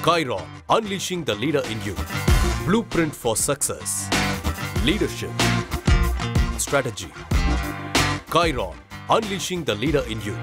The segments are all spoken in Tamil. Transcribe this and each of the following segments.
Chiron, unleashing the leader in you. Blueprint for success. Leadership. Strategy. Chiron, unleashing the leader in you.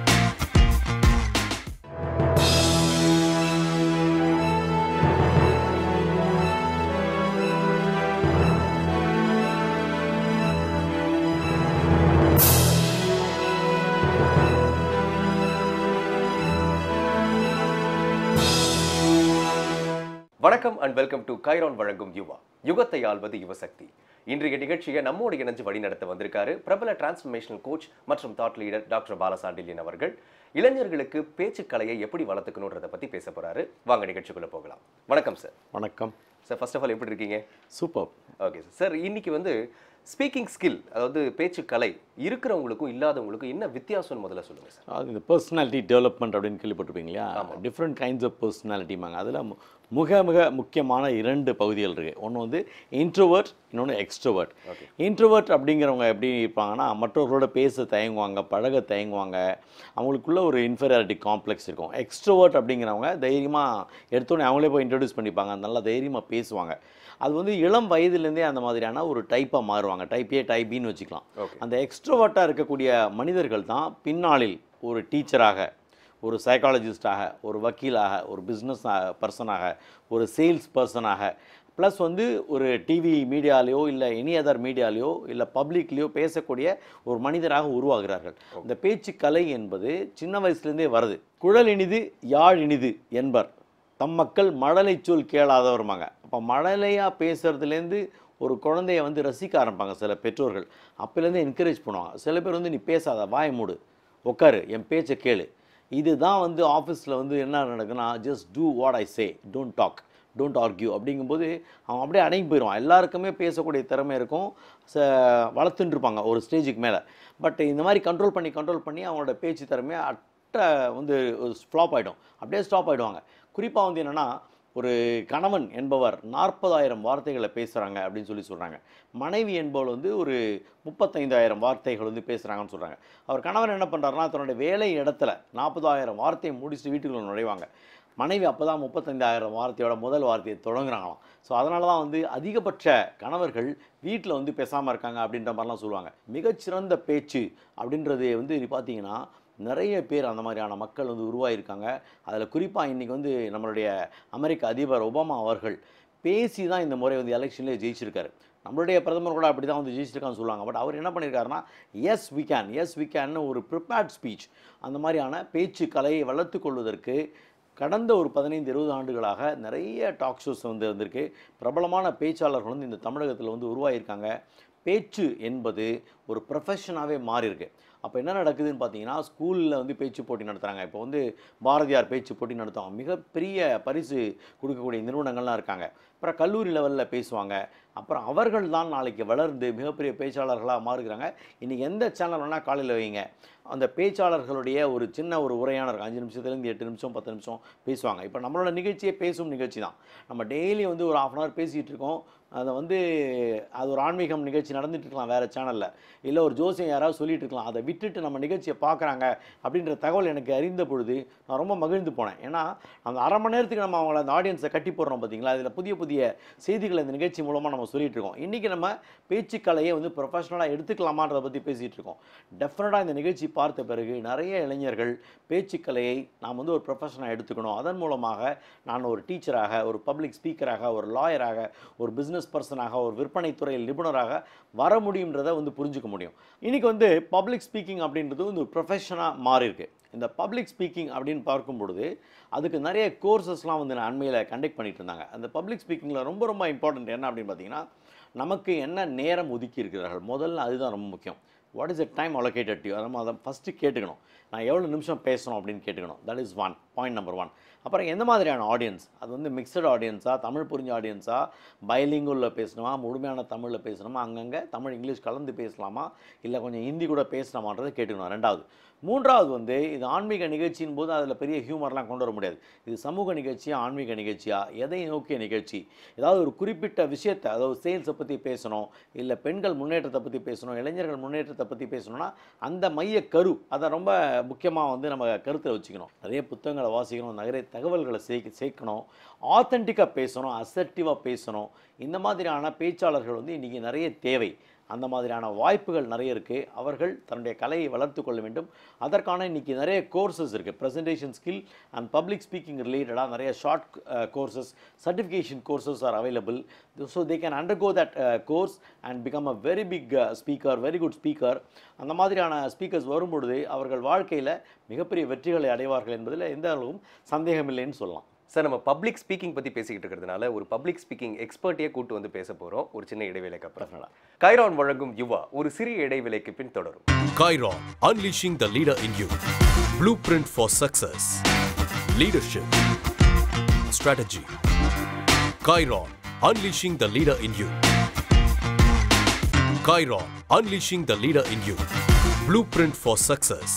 வணக்கம் அண்ட் வெல்கம் டு கைரான் வழங்கும் யுவா. யுகத்தை ஆள்வது யுவசக்தி. இன்றைய நிகழ்ச்சியை நம்மோடு இணைஞ்சு வழிநடத்த வந்திருக்காரு பிரபல டிரான்ஸ்ஃபர்மேஷனல் கோச் மற்றும் தாட் லீடர் டாக்டர் பாலசாண்டில்யன் அவர்கள். இளைஞர்களுக்கு பேச்சுக்கலையை எப்படி வளர்த்துக்கணுன்றதை பத்தி பேச போறாரு. வாங்க நிகழ்ச்சிக்குள்ள போகலாம். வணக்கம் சார். வணக்கம் சார். ஃபர்ஸ்ட் ஆஃப் ஆல் எப்படி இருக்கீங்க? சூப்பர். Okay sir. இன்னைக்கு ஸ்பீக்கிங் ஸ்கில், அதாவது பேச்சுக்கலை இருக்கிறவங்களுக்கும் இல்லாதவங்களுக்கும் என்ன வித்தியாசம்னு முதல்ல சொல்லுங்க சார். அது இந்த பர்சனாலிட்டி டெவலப்மெண்ட் அப்படின்னு கேள்விப்பட்டிருப்பீங்க இல்லையா? டிஃப்ரெண்ட் கைண்ட்ஸ் ஆஃப் பர்சனாலிட்டிமாங்க. அதில் மிக முக்கியமான இரண்டு பகுதிகள் இருக்குது. ஒன்று இன்ட்ரோவர்ட், இன்னொன்று எக்ஸ்ட்ரோவர்ட். இன்ட்ரோவர்ட் அப்படிங்கிறவங்க எப்படி இருப்பாங்கன்னா, மற்றவர்களோட பேச தயங்குவாங்க, பழக தயங்குவாங்க, அவங்களுக்குள்ள ஒரு இன்ஃபீரியாரிட்டி காம்ப்ளெக்ஸ் இருக்கும். எக்ஸ்ட்ரோவர்ட் அப்படிங்கிறவங்க தைரியமாக எடுத்தோடனே அவங்களே போய் இன்ட்ரடியூஸ் பண்ணிப்பாங்க, நல்லா தைரியமாக பேசுவாங்க. அது இளம் வயதுலேருந்தே அந்த மாதிரியான ஒரு டைப்பாக மாறுவாங்க. டைப் ஏ, டைப் பின்னு வச்சுக்கலாம். அந்த எக்ஸ்ட்ரோவர்ட்டாக இருக்கக்கூடிய மனிதர்கள் தான் பின்னாளில் ஒரு டீச்சராக, ஒரு சைக்காலஜிஸ்டாக, ஒரு வக்கீலாக, ஒரு பிஸ்னஸ் பர்சனாக, ஒரு சேல்ஸ் பர்சனாக, ப்ளஸ் ஒரு டிவி மீடியாலேயோ இல்லை எனி அதர் மீடியாலேயோ இல்லை பப்ளிக்லேயோ பேசக்கூடிய ஒரு மனிதராக உருவாகிறார்கள். இந்த பேச்சுக்கலை என்பது சின்ன வயசுலேருந்தே வருது. குழல் இனிது யாழ் இனிது என்பர் தம் மக்கள் மழலை சொல் கேளாதவருமாங்க. அப்போ மழலையாக பேசுகிறதுலேருந்து ஒரு குழந்தைய ரசிக்க ஆரம்பிப்பாங்க சில பெற்றோர்கள். அப்போலேருந்து என்கரேஜ் பண்ணுவாங்க. சில பேர் நீ பேசாத, வாய் மூடு, உட்காரு, என் பேச்சை கேளு. இதுதான் ஆஃபீஸில் என்ன நடக்குன்னா, just do what I say, don't talk, don't argue அப்படிங்கும்போது அவன் அப்படியே அடங்கி போயிடுவான். எல்லாருக்குமே பேசக்கூடிய திறமை இருக்கும், வளர்த்துட்டு இருப்பாங்க ஒரு ஸ்டேஜுக்கு மேலே. பட் இந்த மாதிரி கண்ட்ரோல் பண்ணி அவங்களோட பேச்சு திறமையை ஃப்ளாப் ஆகிடும், அப்படியே ஸ்டாப் ஆகிடுவாங்க. குறிப்பாக என்னென்னா, ஒரு கணவன் என்பவர் 40,000 வார்த்தைகளை பேசுகிறாங்க அப்படின்னு சொல்கிறாங்க. மனைவி என்பவள் ஒரு 35,000 வார்த்தைகள் பேசுகிறாங்கன்னு சொல்கிறாங்க. அவர் கணவன் என்ன பண்ணுறாருன்னா, தன்னுடைய வேலை இடத்துல 40,000 வார்த்தையை முடிச்சுட்டு வீட்டுக்குள்ள நுழைவாங்க. மனைவி அப்போ தான் 35,000 வார்த்தையோட முதல் வார்த்தையை தொடங்குறாங்களாம். ஸோ அதனால தான் அதிகபட்ச கணவர்கள் வீட்டில் பேசாமல் இருக்காங்க அப்படின்ற மாதிரிலாம் சொல்லுவாங்க. மிகச்சிறந்த பேச்சு அப்படின்றது பார்த்தீங்கன்னா நிறைய பேர் அந்த மாதிரியான மக்கள் உருவாகியிருக்காங்க. அதில் குறிப்பாக இன்றைக்கி நம்மளுடைய அமெரிக்க அதிபர் ஒபாமா அவர்கள் பேசி தான் இந்த முறை எலெக்ஷன்லேயே ஜெயிச்சிருக்காரு. நம்மளுடைய பிரதமர் கூட அப்படி தான் ஜெயிச்சிருக்கான்னு சொல்லுவாங்க. பட் அவர் என்ன பண்ணியிருக்காருன்னா, எஸ் வி கேன்னு ஒரு ப்ரிப்பேர்ட் ஸ்பீச், அந்த மாதிரியான பேச்சு கலையை வளர்த்து கொள்வதற்கு கடந்த ஒரு 15-20 ஆண்டுகளாக நிறைய டாக் ஷோஸ் வந்திருக்கு. பிரபலமான பேச்சாளர்கள் இந்த தமிழகத்தில் உருவாகியிருக்காங்க. பேச்சு என்பது ஒரு ப்ரொஃபஷனாகவே மாறியிருக்கு. அப்போ என்ன நடக்குதுன்னு பார்த்தீங்கன்னா, ஸ்கூலில் பேச்சு போட்டி நடத்துகிறாங்க. இப்போ பாரதியார் பேச்சு போட்டி நடத்துவாங்க. மிகப்பெரிய பரிசு கொடுக்கக்கூடிய நிறுவனங்கள்லாம் இருக்காங்க. அப்புறம் கல்லூரி லெவலில் பேசுவாங்க. அப்புறம் அவர்கள் தான் நாளைக்கு வளர்ந்து மிகப்பெரிய பேச்சாளர்களாக மாறுகிறாங்க. இன்றைக்கி எந்த சேனல் வேணால் காலையில் வைங்க, அந்த பேச்சாளர்களுடைய ஒரு சின்ன ஒரு உரையான இருக்கும். 5 நிமிஷத்துலேருந்து 8 நிமிஷம் 10 நிமிஷம் பேசுவாங்க. இப்போ நம்மளோட நிகழ்ச்சியே பேசும் நிகழ்ச்சி தான். நம்ம டெய்லி ஒரு ½ hour பேசிகிட்டு இருக்கோம். அதை அது ஒரு ஆன்மீகம் நிகழ்ச்சி நடந்துட்டு இருக்கலாம் வேறு சேனலில், இல்லை ஒரு ஜோசியம் யாராவது சொல்லிட்டு இருக்கலாம். அதை விட்டுட்டு நம்ம நிகழ்ச்சியை பார்க்குறாங்க அப்படின்ற தகவல் எனக்கு அறிந்த பொழுது நான் ரொம்ப மகிழ்ந்து போனேன். ஏன்னா அந்த அரை மணி நேரத்துக்கு நம்ம அவங்கள அந்த ஆடியன்ஸை கட்டி போடுறோம் பார்த்தீங்களா. அதில் புதிய புதிய செய்திகளை இந்த நிகழ்ச்சி மூலமாக நம்ம சொல்லிகிட்டு இருக்கோம். இன்றைக்கி நம்ம பேச்சுக்கலையை ப்ரொஃபஷனலாக எடுத்துக்கலாமான்றதை பற்றி பேசிகிட்டு இருக்கோம். டெஃபினட்டாக இந்த நிகழ்ச்சி பார்த்த பிறகு நிறைய இளைஞர்கள் பேச்சுக்கலையை நாம் ஒரு ப்ரொஃபஷனாக எடுத்துக்கணும், அதன் மூலமாக நான் ஒரு டீச்சராக, ஒரு பப்ளிக் ஸ்பீக்கராக, ஒரு லாயராக, ஒரு பிஸ்னஸ் பர்சனாக, ஒரு விற்பனை துறையில் நிபுணராக வர முடியுன்றதை புரிஞ்சுக்க முடியும். இன்றைக்கி பப்ளிக் ஸ்பீக்கிங் அப்படின்றது ஒரு ப்ரொஃபஷனாக மாறி இருக்கு. இந்த பப்ளிக் ஸ்பீக்கிங் அப்படின்னு பார்க்கும் பொழுது அதுக்கு நிறைய கோர்சஸ்லாம் நான் அண்மையில் கண்டக்ட் பண்ணிட்டு இருந்தாங்க. அந்த பப்ளிக் ஸ்பீக்கிங்கில் ரொம்ப இம்பார்ட்டன்ட் என்ன அப்படின்னு பார்த்தீங்கன்னா, நமக்கு என்ன நேரம் ஒதுக்கி இருக்கிறார்கள், முதல்ல அதுதான் ரொம்ப முக்கியம். What is the time allocated to you, நம்ம அதை ஃபஸ்ட்டு கேட்டுக்கணும். நான் எவ்வளோ நிமிஷம் பேசணும் அப்படின்னு கேட்டுக்கணும். That is point number 1. அப்புறம் எந்த மாதிரியான ஆடியன்ஸ், அது மிக்சட் ஆடியன்ஸாக, தமிழ் புரிஞ்ச ஆடியன்ஸாக, பைலிங்குலில் பேசணுமா, முழுமையான தமிழில் பேசணுமா, அங்கங்கே தமிழ் இங்கிலீஷ் கலந்து பேசலாமா, இல்லை கொஞ்சம் ஹிந்தி கூட பேசலாமான்றதை கேட்டுக்கணும். 2வது. 3வது இது ஆன்மீக நிகழ்ச்சியின் போது அதில் பெரிய ஹியூமர்லாம் கொண்டு வர முடியாது. இது சமூக நிகழ்ச்சியா, ஆன்மீக நிகழ்ச்சியா, எதை நோக்கிய நிகழ்ச்சி, ஏதாவது ஒரு குறிப்பிட்ட விஷயத்தை, அதாவது சேல்ஸை பற்றி பேசணும், இல்லை பெண்கள் முன்னேற்றத்தை பற்றி பேசணும், இளைஞர்கள் முன்னேற்றத்தை பற்றி பேசணும்னா அந்த மைய கரு அதை ரொம்ப முக்கியமாக வந்து நம்ம கருத்தில் வச்சுக்கணும். நிறைய புத்தகங்களை வாசிக்கணும், நிறைய தகவல்களை சேர்க்கணும், ஆத்தென்டிக்காக பேசணும், அசர்ட்டிவாக பேசணும். இந்த மாதிரியான பேச்சாளர்கள் வந்து இன்றைக்கி நிறைய தேவை. அந்த மாதிரியான வாய்ப்புகள் நிறைய இருக்குது. அவர்கள் தன்னுடைய கலையை வளர்த்து கொள்ள வேண்டும். அதற்கான இன்றைக்கி நிறைய கோர்சஸ் இருக்குது. Presentation skill and public speaking ரிலேட்டடாக நிறைய short courses, certification courses are available. So they can undergo that course and become a very big speaker, very good speaker. அந்த மாதிரியான ஸ்பீக்கர்ஸ் வரும்பொழுது அவர்கள் வாழ்க்கையில் மிகப்பெரிய வெற்றிகளை அடைவார்கள் என்பதில் எந்த அளவும் சந்தேகமில்லைன்னு சொல்லலாம். சார், நம்ம பப்ளிக் ஸ்பீக்கிங் பற்றி பேசிக்கிட்டு இருக்கிறதுனால ஒரு பப்ளிக் ஸ்பீக்கிங் எக்ஸ்பர்ட்டையே கூட்டு வந்து பேச போகிறோம் ஒரு சின்ன இடைவேளைக்கு அப்புறம். கைரான் வழங்கும் யுவா ஒரு சிறிய இடைவேளைக்கு பின் தொடரும். Chiron, unleashing the leader in you. Blueprint for success. Leadership. Strategy. Chiron, unleashing the leader in you. Chiron, unleashing the leader in you. Blueprint for success.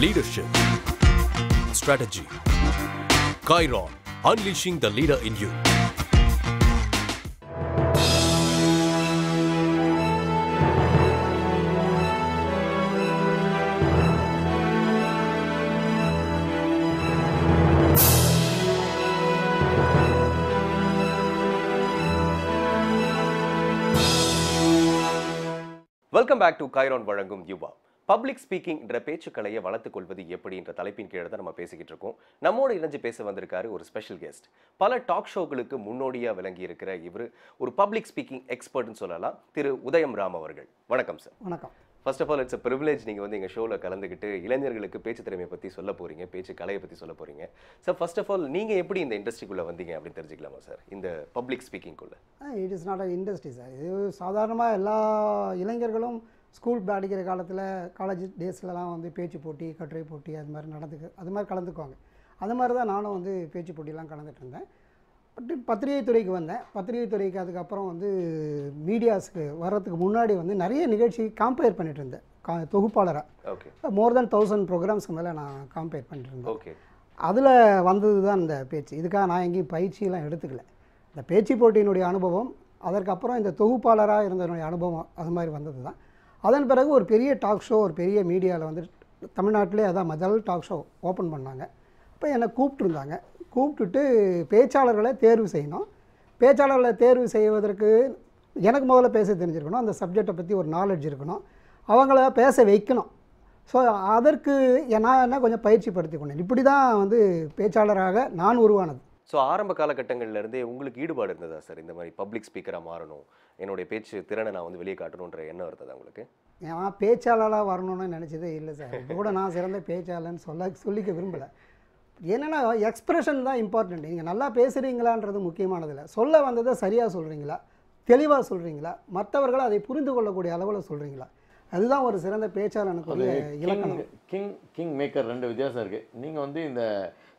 Leadership. Strategy. Chiron, unleashing the leader in you. Welcome back to Kairan வழங்கும் யுவா. பப்ளிக் ஸ்பீக்கிங் என்ற பேச்சுக்கலையை வளர்த்துக் கொள்வது எப்படி என்ற தலைப்பின் கீழே தான் நம்ம பேசிக்கிட்டு இருக்கோம். நம்மோடு இணைஞ்சு பேச வந்திருக்காரு ஒரு ஸ்பெஷல் கெஸ்ட். பல டாக் ஷோக்களுக்கு முன்னோடியாக விளங்கி இருக்கிற இவர் ஒரு பப்ளிக் ஸ்பீக்கிங் எக்ஸ்பர்ட்னு சொல்லலாம், திரு உதயம் ராம் அவர்கள். வணக்கம் சார். வணக்கம். First of all it's privilege நீங்கள் வந்து எங்கள் ஷோவில் கலந்துக்கிட்டு இளைஞர்களுக்கு பேச்சு திறமையை பற்றி சொல்ல போகிறீங்க, பேச்சு கலையை பற்றி சொல்ல போகிறீங்க. சார், ஃபர்ஸ்ட் ஆஃப் ஆல் நீங்கள் எப்படி இந்த இண்டஸ்ட்ரிக்குள்ளே வந்தீங்க அப்படின்னு தெரிஞ்சுக்கலாமா சார்? இந்த பப்ளிக் ஸ்பீக்கிங்குள்ளே. It is not a industry sir. இது சாதாரணமாக எல்லா இளைஞர்களும் ஸ்கூல் படிக்கிற காலத்தில், காலேஜ் டேஸ்லலாம் வந்து பேச்சு போட்டி, கட்டுரை போட்டி அது மாதிரி கலந்துக்குவாங்க. அது மாதிரி தான் நானும் வந்து பேச்சு போட்டிலாம் கலந்துட்டு இருந்தேன். பட் பத்திரிகை துறைக்கு வந்தேன். பத்திரிகை துறைக்கு அதுக்கப்புறம் வந்து மீடியாஸுக்கு வர்றதுக்கு முன்னாடி வந்து நிறைய நிகழ்ச்சி காம்பேர் பண்ணிட்டு இருந்தேன் தொகுப்பாளராக. ஓகே. மோர் தென் 1000 ப்ரோக்ராம்ஸ்க்கு மேலே நான் காம்பேர் பண்ணிட்டு இருந்தேன். ஓகே. அதில் வந்தது தான் இந்த பேச்சு. இதுக்காக நான் எங்கேயும் பயிற்சியெலாம் எடுத்துக்கல. இந்த பேச்சு போட்டியினுடைய அனுபவம், அதற்கப்புறம் இந்த தொகுப்பாளராக இருந்தனுடைய அனுபவம், அது மாதிரி வந்தது தான். அதன் பிறகு ஒரு பெரிய டாக் ஷோ, ஒரு பெரிய மீடியாவில் வந்து தமிழ்நாட்டிலே அதான் முதல் டாக் ஷோ ஓப்பன் பண்ணாங்க. அப்போ என்னை கூப்பிட்டுட்டு பேச்சாளர்களை தேர்வு செய்யணும். பேச்சாளர்களை தேர்வு செய்வதற்கு எனக்கு முதல்ல பேச தெரிஞ்சிருக்கணும், அந்த சப்ஜெக்டை பற்றி ஒரு நாலேஜ் இருக்கணும், அவங்கள பேச வைக்கணும். ஸோ அதற்கு நான் என்ன கொஞ்சம் பயிற்சி படுத்தி கொண்டேன். இப்படி தான் வந்து பேச்சாளராக நான் உருவானது. ஸோ ஆரம்ப காலகட்டங்கள்லேருந்தே உங்களுக்கு ஈடுபாடு இருந்ததா சார்? இந்த மாதிரி பப்ளிக் ஸ்பீக்கராக மாறணும், என்னுடைய பேச்சு திறனை நான் வந்து வெளியே காட்டணுன்ற எண்ணம் இருந்ததா உங்களுக்கு? நான் பேச்சாளராக வரணும்னு நினச்சதே இல்லை சார். இப்போ கூட நான் சிறந்த பேச்சாளர்னு சொல்லிக்க விரும்பலை. என்னென்னா எக்ஸ்ப்ரெஷன் தான் இம்பார்ட்டண்ட். நீங்கள் நல்லா பேசுகிறீங்களான்றது முக்கியமானதில்லை, சொல்ல வந்ததை சரியாக சொல்கிறீங்களா, தெளிவாக சொல்கிறீங்களா, மற்றவர்களை அதை புரிந்து கொள்ளக்கூடிய அளவில் சொல்கிறீங்களா, அதுதான் ஒரு சிறந்த பேச்சாளனுக்கு ஒரு இலக்கணம். கிங் மேக்கர் ரெண்டு வித்தியாசம் இருக்குது. நீங்கள் வந்து இந்த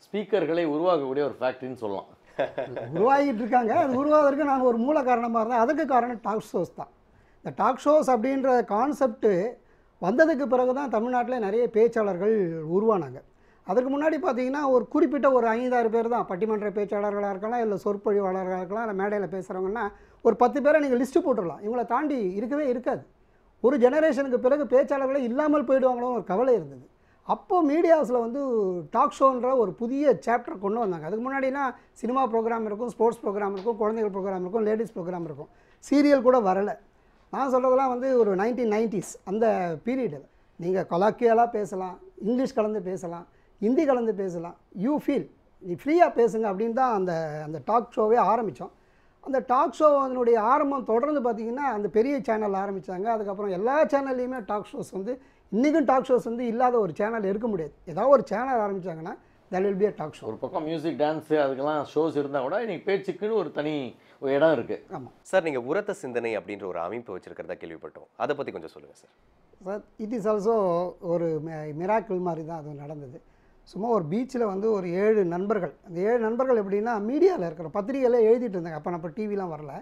ஸ்பீக்கர்களை உருவாக்கக்கூடிய ஒரு ஃபேக்ட்ரின்னு சொல்லலாம். உருவாகிட்டு இருக்காங்க. அது உருவாவதற்கு நான் ஒரு மூல காரணமாக இருந்தேன். அதுக்கு காரணம் டாக் ஷோஸ் தான். இந்த டாக் ஷோஸ் அப்படின்ற கான்செப்ட்டு வந்ததுக்கு பிறகு தான் தமிழ்நாட்டில் நிறைய பேச்சாளர்கள் உருவானாங்க. அதுக்கு முன்னாடி பார்த்தீங்கன்னா ஒரு குறிப்பிட்ட ஒரு 5-6 பேர் தான் பட்டிமன்ற பேச்சாளர்களாக இருக்கலாம், இல்லை சொற்பொழிவாளர்களாக இருக்கலாம், இல்லை மேடையில் பேசுகிறவங்கன்னா ஒரு 10 பேரை நீங்கள் லிஸ்ட்டு போட்டுடலாம். இவங்களை தாண்டி இருக்கவே இருக்காது. ஒரு ஜெனரேஷனுக்கு பிறகு பேச்சாளர்களே இல்லாமல் போயிடுவாங்களோ ஒரு கவலை இருந்தது. அப்போது மீடியாஸில் வந்து டாக் ஷோன்ற ஒரு புதிய சாப்டர் கொண்டு வந்தாங்க. அதுக்கு முன்னாடினா சினிமா ப்ரோக்ராம் இருக்கும், ஸ்போர்ட்ஸ் ப்ரோக்ராம் இருக்கும், குழந்தைகள் ப்ரோக்ராம் இருக்கும், லேடிஸ் ப்ரோக்ராம் இருக்கும், சீரியல் கூட வரலை. நான் சொல்கிறதெல்லாம் வந்து ஒரு 1990s அந்த பீரியடில். நீங்கள் கொலாக்கியலாக பேசலாம், இங்கிலீஷ் கலந்து பேசலாம், ஹிந்தி கலந்து பேசலாம், யூ ஃபீல் நீ ஃப்ரீயாக பேசுங்க அப்படின்னு தான் அந்த டாக் ஷோவே ஆரம்பித்தோம். அந்த டாக் ஷோ அதனுடைய ஆரம்பம் தொடர்ந்து பார்த்திங்கன்னா அந்த பெரிய சேனல் ஆரம்பித்தாங்க. அதுக்கப்புறம் எல்லா சேனல்லையுமே டாக் ஷோஸ் வந்து இன்றைக்கும் டாக் ஷோஸ் வந்து இல்லாத ஒரு சேனல் இருக்க முடியாது. ஏதாவது ஒரு சேனல் ஆரம்பித்தாங்கன்னா that will be a talk show. ஒரு பக்கம் மியூசிக், டான்ஸு அதுக்கெல்லாம் ஷோஸ் இருந்தால் கூட இன்றைக்கி பேச்சுக்குன்னு ஒரு தனி ஒரு இடம் இருக்குது. ஆமாம் சார், நீங்கள் உரத்த சிந்தனை அப்படின்ற ஒரு அமைப்பு வச்சுருக்கிறதா கேள்விப்பட்டோம். அதை பற்றி கொஞ்சம் சொல்லுங்கள் sir. Sir, it is also ஒரு மிராக்கிள் மாதிரி தான் அது நடந்தது. சும்மா ஒரு பீச்சில் வந்து ஒரு 7 நண்பர்கள், அந்த 7 நண்பர்கள் எப்படின்னா மீடியாவில் இருக்கிற பத்திரிகையில் எழுதிட்டு இருந்தாங்க. அப்போ டிவிலாம் வரல.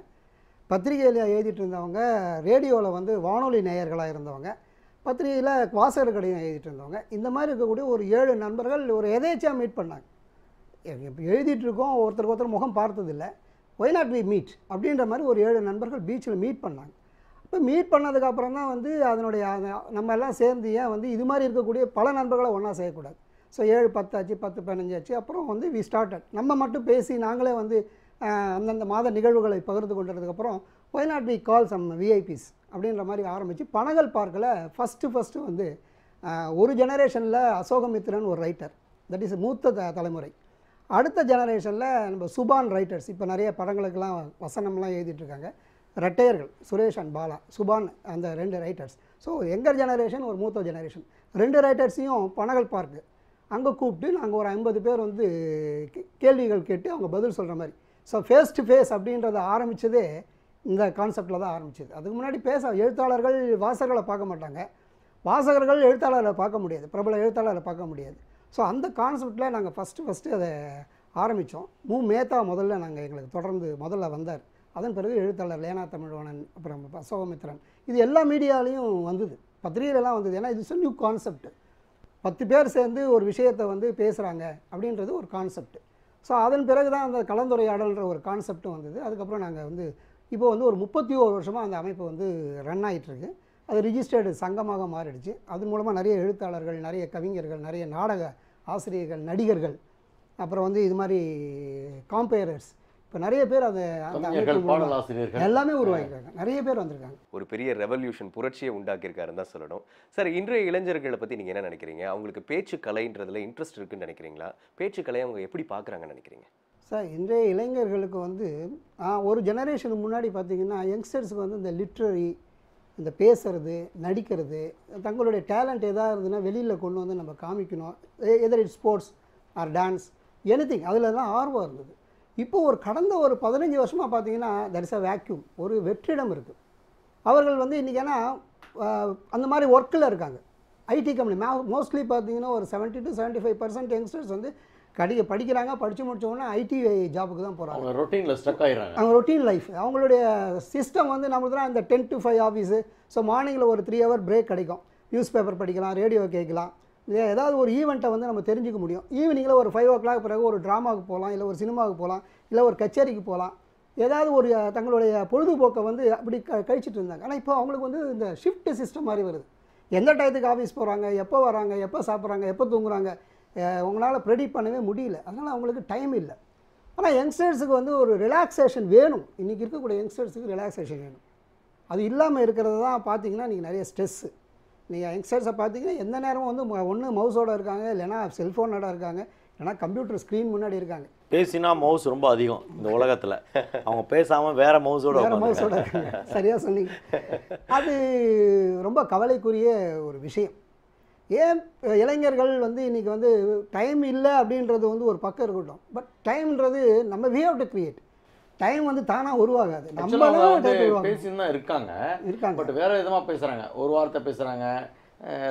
பத்திரிகையில் எழுதிட்டு இருந்தவங்க, ரேடியோவில் வந்து வானொலி நேயர்களாக இருந்தவங்க, பத்திரிகையில் வாசகர் கடையும் எழுதிட்டு இருந்தவங்க. இந்த மாதிரி இருக்கக்கூடிய ஒரு 7 நண்பர்கள் ஒரு எதேச்சியாக மீட் பண்ணாங்க. இப்போ எழுதிட்டு இருக்கோம், ஒருத்தருக்கு ஒருத்தர் முகம் பார்த்ததில்லை, ஒய் நாட் வி மீட் அப்படின்ற மாதிரி ஒரு 7 நண்பர்கள் பீச்சில் மீட் பண்ணாங்க. இப்போ மீட் பண்ணதுக்கப்புறம் தான் வந்து அதனுடைய நம்ம எல்லாம் சேர்ந்து ஏன் வந்து இது மாதிரி இருக்கக்கூடிய பல நண்பர்களை ஒன்றா செய்யக்கூடாது. ஸோ 7 10 ஆச்சு, 10 15 ஆச்சு. அப்புறம் வந்து வி ஸ்டார்டட் நம்ம மட்டும் பேசி நாங்களே வந்து அந்தந்த மாத நிகழ்வுகளை பகிர்ந்து கொண்டதுக்கப்புறம் why not we call some VIPs அப்படின்ற மாதிரி ஆரம்பித்து பனகல் பார்க்கில் ஃபஸ்ட்டு வந்து ஒரு ஜெனரேஷனில் அசோகமித்ரன் ஒரு ரைட்டர், தட் இஸ் மூத்த தலைமுறை. அடுத்த ஜெனரேஷனில் நம்ம சுபான் ரைட்டர்ஸ், இப்போ நிறைய படங்களுக்கெல்லாம் வசனம்லாம் எழுதிட்டுருக்காங்க, ரெட்டையர்கள் சுரேஷ் அண்ட் பாலா, சுபான், அந்த 2 ரைட்டர்ஸ். ஸோ எங்கர் ஜெனரேஷன் ஒரு மூத்த ஜெனரேஷன், 2 ரைட்டர்ஸையும் பனகல் பார்க்கு அங்கே கூப்பிட்டு நாங்கள் ஒரு 50 பேர் வந்து கேள்விகள் கேட்டு அவங்க பதில் சொல்கிற மாதிரி. ஸோ ஃபேஸ் டு ஃபேஸ் அப்படின்றத ஆரம்பித்ததே இந்த கான்செப்டில் தான் ஆரம்பிச்சது. அதுக்கு முன்னாடி எழுத்தாளர்கள் வாசகர்களை பார்க்க மாட்டாங்க, வாசகர்கள் எழுத்தாளரை பார்க்க முடியாது, பிரபல எழுத்தாளரை பார்க்க முடியாது. ஸோ அந்த கான்செப்டில் நாங்கள் ஃபஸ்ட்டு அதை ஆரம்பித்தோம். மேத்தா முதல்ல எங்களுக்கு தொடர்ந்து முதல்ல வந்தார். அதன் பிறகு எழுத்தாளர் லேனா தமிழ்வாணன், அப்புறம் அசோகமித்ரன், இது எல்லா மீடியாலையும் வந்தது, பத்திரிகையிலலாம் வந்தது. ஏன்னா இது நியூ கான்செப்ட், 10 பேர் சேர்ந்து ஒரு விஷயத்தை வந்து பேசுகிறாங்க அப்படின்றது ஒரு கான்செப்ட். ஸோ அதன் பிறகு தான் அந்த கலந்துரையாடல்ன்ற ஒரு கான்செப்டும் வந்தது. அதுக்கப்புறம் நாங்கள் வந்து இப்போ வந்து ஒரு 31 வருஷமாக அந்த அமைப்பு வந்து ரன் ஆகிட்டுருக்கு. அது ரிஜிஸ்டர்டு சங்கமாக மாறிடுச்சு. அதன் மூலமாக நிறைய எழுத்தாளர்கள், நிறைய கவிஞர்கள், நிறைய நாடக ஆசிரியர்கள், நடிகர்கள், அப்புறம் வந்து இது மாதிரி காம்பேரர்ஸ், இப்போ நிறைய பேர் அந்த எல்லாமே உருவாக்கியிருக்காங்க, நிறைய பேர் வந்திருக்காங்க. ஒரு பெரிய ரெவல்யூஷன், புரட்சியை உண்டாக்கியிருக்காருன்னு தான் சொல்லணும். சார், இன்றைய இளைஞர்களை பற்றி நீங்கள் என்ன நினைக்கிறீங்க? அவங்களுக்கு பேச்சு கலைன்றதுல இன்ட்ரெஸ்ட் இருக்குன்னு நினைக்கிறீங்களா? பேச்சு கலையை அவங்க எப்படி பார்க்குறாங்கன்னு நினைக்கிறீங்க? சார், இன்றைய இளைஞர்களுக்கு வந்து ஒரு ஜெனரேஷனுக்கு முன்னாடி பார்த்திங்கன்னா யங்ஸ்டர்ஸுக்கு வந்து இந்த லிட்ரரி, இந்த பேசுறது, நடிக்கிறது, தங்களுடைய டேலண்ட் எதாக இருந்ததுன்னா வெளியில் கொண்டு வந்து நம்ம காமிக்கணும், either it sports or dance anything, அதில் தான் ஆர்வம் இருந்தது. இப்போ கடந்த ஒரு 15 வருஷமாக பார்த்தீங்கன்னா தட் இஸ் அ வேக்யூம், ஒரு வெற்றிடம் இருக்குது. அவர்கள் வந்து இன்றைக்கி ஏன்னா அந்த மாதிரி ஒர்க்கில் இருக்காங்க. ஐடி கம்பெனி மோஸ்ட்லி பார்த்தீங்கன்னா ஒரு 70 to 75% யங்ஸ்டர்ஸ் வந்து படிக்கிறாங்க, படித்து முடிச்ச உடனே ஐடி ஜாபுக்கு தான் போகிறாங்க. அவங்க ரொட்டீனில் ஸ்டக் ஆகிடுறாங்க. அவங்க ரொட்டீன் லைஃப், அவங்களுடைய சிஸ்டம் வந்து நம்மளுக்கு தான் இந்த 10 to 5 ஆஃபீஸு. ஸோ மார்னிங்கில் ஒரு 3 hour பிரேக் கிடைக்கும், நியூஸ் பேப்பர் படிக்கலாம், ரேடியோ கேட்கலாம், ஏதாவது ஒரு ஈவெண்ட்டை வந்து நம்ம தெரிஞ்சுக்க முடியும். ஈவினிங்கில் ஒரு 5 o'clock பிறகு ஒரு ட்ராமாவுக்கு போகலாம், இல்லை ஒரு சினிமாவுக்கு போகலாம், இல்லை ஒரு கச்சேரிக்கு போகலாம், ஏதாவது ஒரு தங்களுடைய பொழுதுபோக்கை வந்து அப்படி கழிச்சிட்டு இருந்தாங்க. ஆனால் இப்போ அவங்களுக்கு வந்து இந்த ஷிஃப்ட் சிஸ்டம் மாதிரி வருது. எந்த டயத்துக்கு ஆஃபீஸ் போகிறாங்க, எப்போ வராங்க, எப்போ சாப்பிட்றாங்க, எப்போ தூங்குறாங்க, உங்களால் ப்ரெடிக்ட் பண்ணவே முடியல. அதனால் அவங்களுக்கு டைம் இல்லை. ஆனால் யங்ஸ்டர்ஸுக்கு வந்து ஒரு ரிலாக்ஸேஷன் வேணும். இன்றைக்கி இருக்கக்கூடிய யங்ஸ்டர்ஸுக்கு ரிலாக்ஸேஷன் வேணும். அது இல்லாமல் இருக்கிறது தான் பார்த்திங்கன்னா இன்றைக்கி நிறைய ஸ்ட்ரெஸ்ஸு. நீங்கள் யங்ஸ்டர்ஸை பார்த்தீங்கன்னா எந்த நேரமும் வந்து ஒன்று மவுஸோடு இருக்காங்க, இல்லைனா செல்ஃபோனோட இருக்காங்க, இல்லைனா கம்ப்யூட்டர் ஸ்க்ரீன் முன்னாடி இருக்காங்க. பேசினா மவுஸ் ரொம்ப அதிகம் இந்த உலகத்தில். அவங்க பேசாமல் வேறு மவுஸோட இருக்காங்க. சரியாக சொன்னீங்க. அது ரொம்ப கவலைக்குரிய ஒரு விஷயம். ஏன் இளைஞர்கள் வந்து இன்றைக்கி வந்து டைம் இல்லை அப்படின்றது வந்து ஒரு பக்கம் இருக்கட்டும், பட் டைம்ன்றது நம்ம we have to create. Time வந்து தானாக உருவாகாது, நம்ம பேசின்னு தான் இருக்காங்க. பட் வேறு விதமாக பேசுகிறாங்க, ஒரு வார்த்தை பேசுகிறாங்க,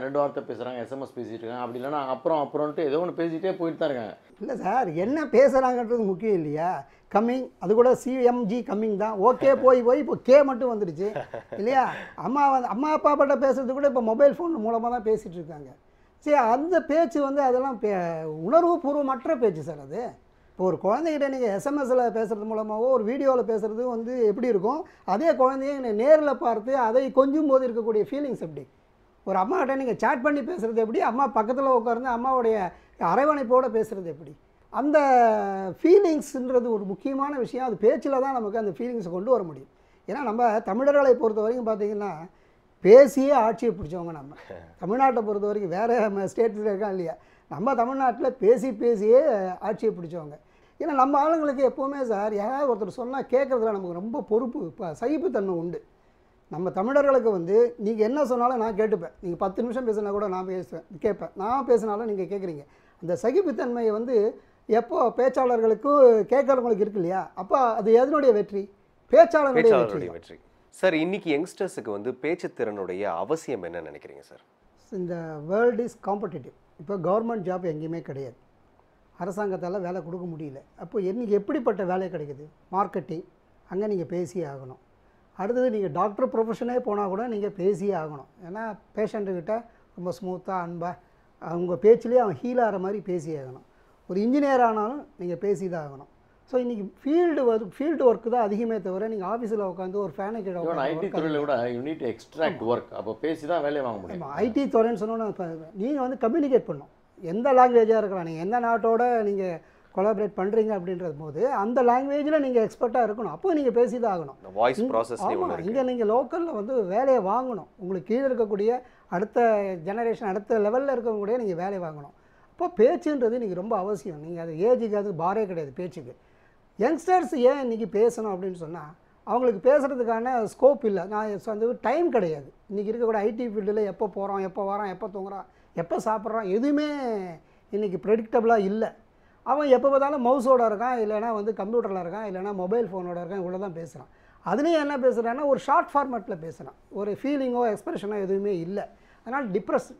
2 வார்த்தை பேசுகிறாங்க, எஸ்எம்எஸ் பேசிகிட்டு இருக்காங்க, அப்படி இல்லைன்னா அப்புறம்ட்டு ஏதோ ஒன்று பேசிகிட்டே போயிட்டு தான் இருக்காங்க. இல்லை சார், என்ன பேசுகிறாங்கன்றது முக்கியம் இல்லையா? கம்மிங், அது கூட சிஎம்ஜி கம்மிங் தான். ஓகே போய் இப்போ கே மட்டும் வந்துடுச்சு இல்லையா? அம்மா அப்பா பட்ட பேசுறது கூட இப்போ மொபைல் ஃபோன் மூலமாக தான் பேசிகிட்டு இருக்காங்க. சரி, அந்த பேச்சு வந்து அதெல்லாம் உணர்வு பூர்வமற்ற பேச்சு சார். அது இப்போ ஒரு குழந்தைகிட்ட நீங்கள் எஸ்எம்எஸில் பேசுகிறது மூலமாகவோ ஒரு வீடியோவில் பேசுகிறது வந்து எப்படி இருக்கும், அதே குழந்தைய நேரில் பார்த்து அதை கொஞ்சம் போது இருக்கக்கூடிய ஃபீலிங்ஸ் எப்படி? ஒரு அம்மாக்கிட்ட நீங்கள் சேட் பண்ணி பேசுகிறது எப்படி, அம்மா பக்கத்தில் உட்கார்ந்து அம்மாவுடைய அரவணைப்போடு பேசுகிறது எப்படி, அந்த ஃபீலிங்ஸுன்றது ஒரு முக்கியமான விஷயம். அது பேச்சில் தான் நமக்கு அந்த ஃபீலிங்ஸை கொண்டு வர முடியும். ஏன்னா நம்ம தமிழர்களை பொறுத்த வரைக்கும் பார்த்திங்கன்னா பேசியே ஆட்சியை பிடிச்சவங்க. நம்ம தமிழ்நாட்டை பொறுத்த வரைக்கும் வேறு ஸ்டேட்ஸில் இருக்கா இல்லையா, நம்ம தமிழ்நாட்டில் பேசியே ஆட்சியை பிடிச்சவங்க. ஏன்னா நம்ம ஆளுங்களுக்கு எப்போவுமே சார் யாராவது ஒருத்தர் சொன்னால் கேட்குறதுல நமக்கு ரொம்ப பொறுப்பு, சகிப்புத்தன்மை உண்டு. நம்ம தமிழர்களுக்கு வந்து நீங்கள் என்ன சொன்னாலும் நான் கேட்டுப்பேன், நீங்கள் 10 நிமிஷம் பேசினா கூட நான் கேட்பேன், நான் பேசினாலும் நீங்கள் கேட்குறீங்க. அந்த சகிப்புத்தன்மையை வந்து எப்போ பேச்சாளர்களுக்கும் கேட்குறவங்களுக்கு இருக்கு இல்லையா, அப்போ அது எதனுடைய வெற்றி? பேச்சாளருடைய வெற்றி. சார், இன்னைக்கு யங்ஸ்டர்ஸுக்கு வந்து பேச்சு திறனுடைய அவசியம் என்ன நினைக்கிறீங்க சார்? இந்த வேர்ல்டு இஸ் காம்படிட்டிவ். இப்போ கவர்மெண்ட் ஜாப் எங்கேயுமே கிடையாது, அரசாங்கத்தால் வேலை கொடுக்க முடியல. அப்போ இன்றைக்கி எப்படிப்பட்ட வேலை கிடைக்குது? மார்க்கெட்டிங், அங்கே நீங்கள் பேசியே ஆகணும். அடுத்தது நீங்கள் டாக்டர் ப்ரொஃபஷனே போனால் கூட நீங்கள் பேசியே ஆகணும். ஏன்னா பேஷண்ட்டுக்கிட்ட ரொம்ப ஸ்மூத்தாக அன்பாக அவங்க பேச்சிலே அவன் ஹீல் ஆகிற மாதிரி பேசியே ஆகணும். ஒரு இன்ஜினியர் ஆனாலும் நீங்கள் பேசி தான் ஆகணும். ஸோ இன்றைக்கி ஃபீல்டு ஒர்க்கு தான் அதிகமே தவிர நீங்கள் ஆஃபீஸில் உட்காந்து ஒரு ஃபேனை கீழே ஈவன் ஐடி துறையில் கூட you need to extract work. அப்போ பேசி தான் வேலையை வாங்க முடியும். ஐடி துறைன்னு சொன்னோன்னா நீங்கள் வந்து கம்யூனிகேட் பண்ணணும். எந்த லாங்குவேஜாக இருக்கலாம், நீங்கள் எந்த நாட்டோட நீங்கள் கொலாபரேட் பண்ணுறீங்க அப்படின்றது போது அந்த லாங்குவேஜில் நீங்கள் எக்ஸ்பர்ட்டாக இருக்கணும். அப்போ நீங்கள் பேசி தான் ஆகணும். Voice process. ஆமாம், இங்கே நீங்கள் லோக்கலில் வந்து வேலையை வாங்கணும். உங்களுக்கு கீழே இருக்கக்கூடிய அடுத்த ஜெனரேஷன் அடுத்த லெவலில் இருக்கக்கூடிய நீங்கள் வேலையை வாங்கணும். அப்போ பேச்சுன்றது இன்றைக்கி ரொம்ப அவசியம். நீங்கள் அது ஏஜுக்கு அது பாரே கிடையாது பேச்சுக்கு. யங்ஸ்டர்ஸ் ஏன் இன்றைக்கி பேசணும் அப்படின்னு சொன்னால் அவங்களுக்கு பேசுகிறதுக்கான ஸ்கோப் இல்லை. நான் வந்து டைம் கிடையாது. இன்றைக்கி இருக்கக்கூடிய ஐடி ஃபீல்டில் எப்போ போகிறோம், எப்போ வரோம், எப்போ தூங்குறோம், எப்போ சாப்பிட்றோம், எதுவுமே இன்றைக்கி ப்ரெடிக்டபுளாக இல்லை. அவன் எப்போ பார்த்தாலும் மவுஸோட இருக்கான், இல்லைனா வந்து கம்ப்யூட்டரில் இருக்கான், இல்லைனா மொபைல் ஃபோனோட இருக்கான், இவ்வளோ தான் பேசுகிறான். அதுலேயும் என்ன பேசுகிறான்னா ஒரு ஷார்ட் ஃபார்மேட்டில் பேசுகிறான். ஒரு ஃபீலிங்கோ எக்ஸ்ப்ரெஷனோ எதுவுமே இல்லை. அதனால் டிப்ரெஸ்.